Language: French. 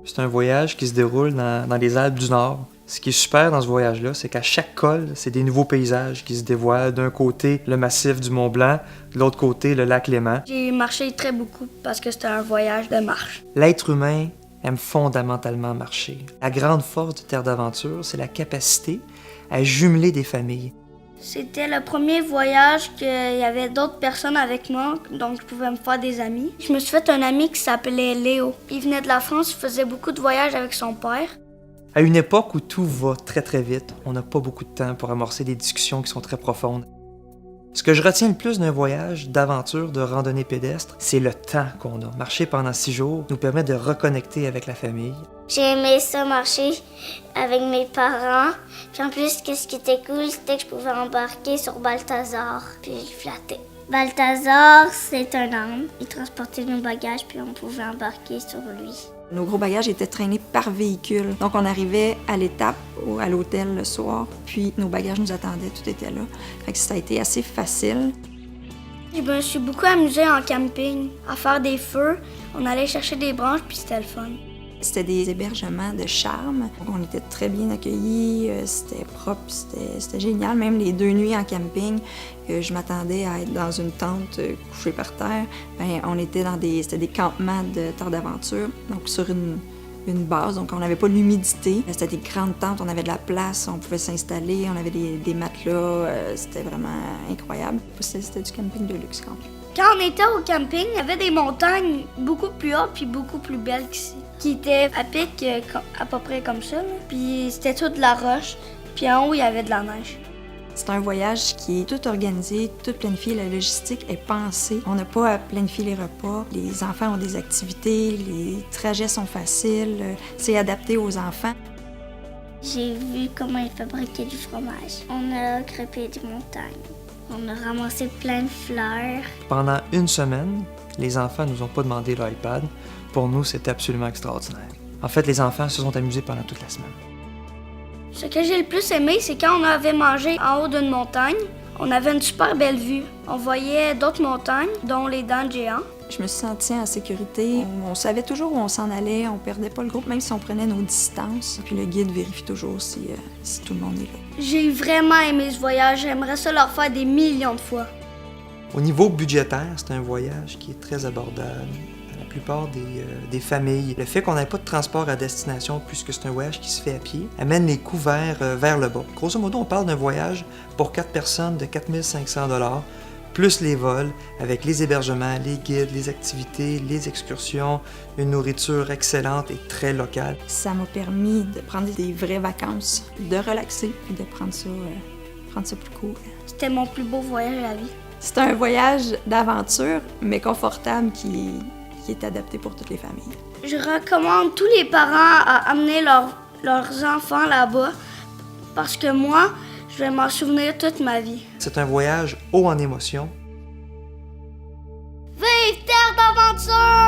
C'est un voyage qui se déroule dans les Alpes du Nord. Ce qui est super dans ce voyage-là, c'est qu'à chaque col, c'est des nouveaux paysages qui se dévoilent. D'un côté, le massif du Mont-Blanc, de l'autre côté, le lac Léman. J'ai marché très beaucoup parce que c'était un voyage de marche. L'être humain aime fondamentalement marcher. La grande force de Terre d'Aventure, c'est la capacité à jumeler des familles. C'était le premier voyage qu'il y avait d'autres personnes avec moi, donc je pouvais me faire des amis. Je me suis fait un ami qui s'appelait Léo. Il venait de la France, il faisait beaucoup de voyages avec son père. À une époque où tout va très très vite, on n'a pas beaucoup de temps pour amorcer des discussions qui sont très profondes. Ce que je retiens le plus d'un voyage, d'aventure, de randonnée pédestre, c'est le temps qu'on a. Marcher pendant 6 jours nous permet de reconnecter avec la famille. J'ai aimé ça marcher avec mes parents. Puis en plus, ce qui était cool, c'était que je pouvais embarquer sur Balthazar, puis je flattais. Balthazar, c'est un âne. Il transportait nos bagages, puis on pouvait embarquer sur lui. Nos gros bagages étaient traînés par véhicule. Donc, on arrivait à l'étape ou à l'hôtel le soir, puis nos bagages nous attendaient, tout était là. Fait que ça a été assez facile. Je me suis beaucoup amusée en camping, à faire des feux. On allait chercher des branches, puis c'était le fun. C'était des hébergements de charme. Donc, on était très bien accueillis, c'était propre, c'était génial. Même les 2 nuits en camping, je m'attendais à être dans une tente couchée par terre. Bien, on était c'était des campements de Terre d'Aventure, donc sur une base, donc on n'avait pas l'humidité. C'était des grandes tentes, on avait de la place, on pouvait s'installer, on avait des matelas, c'était vraiment incroyable. C'était du camping de luxe quand même. Quand on était au camping, il y avait des montagnes beaucoup plus hautes puis beaucoup plus belles qu'ici, qui étaient à pic à peu près comme ça. Là. Puis c'était tout de la roche, puis en haut, il y avait de la neige. C'est un voyage qui est tout organisé, tout planifié, la logistique est pensée. On n'a pas à planifier les repas, les enfants ont des activités, les trajets sont faciles, c'est adapté aux enfants. J'ai vu comment ils fabriquaient du fromage. On a grimpé des montagnes. On a ramassé plein de fleurs. Pendant 1 semaine, les enfants ne nous ont pas demandé l'iPad. Pour nous, c'était absolument extraordinaire. En fait, les enfants se sont amusés pendant toute la semaine. Ce que j'ai le plus aimé, c'est quand on avait mangé en haut d'une montagne, on avait une super belle vue. On voyait d'autres montagnes, dont les dents de géants. Je me suis sentie en sécurité. On savait toujours où on s'en allait, on perdait pas le groupe, même si on prenait nos distances. Puis le guide vérifie toujours si tout le monde est là. J'ai vraiment aimé ce voyage, j'aimerais ça le refaire des millions de fois. Au niveau budgétaire, c'est un voyage qui est très abordable. La plupart des familles, le fait qu'on n'ait pas de transport à destination, puisque c'est un voyage qui se fait à pied, amène les coûts vers le bas. Grosso modo, on parle d'un voyage pour 4 personnes de 4 500 $, plus les vols, avec les hébergements, les guides, les activités, les excursions, une nourriture excellente et très locale. Ça m'a permis de prendre des vraies vacances, de relaxer et de prendre ça plus cool. C'était mon plus beau voyage de la vie. C'est un voyage d'aventure, mais confortable qui est adapté pour toutes les familles. Je recommande tous les parents à amener leurs enfants là-bas parce que moi, je vais m'en souvenir toute ma vie. C'est un voyage haut en émotions. Vive Terre d'Aventure!